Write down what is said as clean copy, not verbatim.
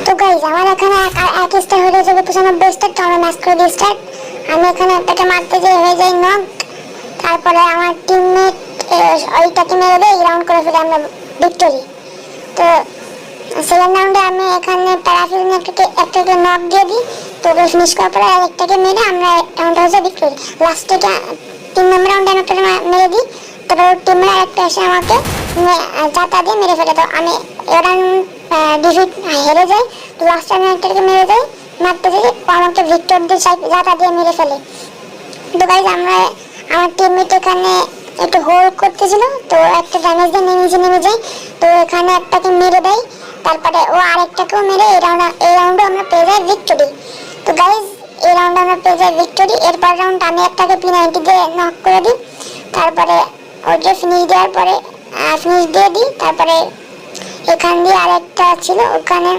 তো গাইস আমার এখানে এক স্টার হয়ে যাবে 95 স্টার, তো আমরা ম্যাচ করে দিই স্টার্ট। আমি এখানে একটাকে মারতে যাই, হয়ে যাই নক। তারপরে আমার টিমমেট ওইটাকে মেরে দেয়, রাউন্ড করে ফেলে আমরা ভিক্টোরি। তো সেকেন্ড রাউন্ডে আমি এখানে প্যারাফিলিং একটাকে নক দিয়ে দিই। তো ওকে ফিনিশ করার পরে আরেকটাকে মেরে আমরা রাউন্ডটা হচ্ছে ভিক্টোরি। লাস্টে 3 নম্বর রাউন্ডে আমি একটাকে মেরে দিই। তারপর টিমের আরেকটা এসে আমাকে জাতা দিয়ে মেরে ফেলে। তো আমি এবার ডিফিট হেরে যাই। তো লাস্টে আমি একটাকে মেরে যাই, মারতে যাই, ও আমাকে ভিক্টর দিয়ে জাতা দিয়ে মেরে ফেলে। তো গাইজ আমার টিমমেট এখানে একটু হোল্ড করতেছিল, তো একটা ড্যামেজ দিয়ে নেমে যায়। তো এখানে একটাকে মেরে দেয়, তারপরে ও আরেকটাকেও মেরে এই রাউন্ডে আমরা পেয়ে যাই ভিক্টোরি। তো গাইজ এই রাউন্ডে আমরা পেয়ে যাই ভিক্টোরি। এরপর রাউন্ড আমি একটাকে P90 দিয়ে নক করে দিই। তারপরে ওকে ফিনিশ দেওয়ার পরে ফিনিশ দিয়ে দিই। তারপরে এখান দিয়ে আরেকটা ছিল, ওখানে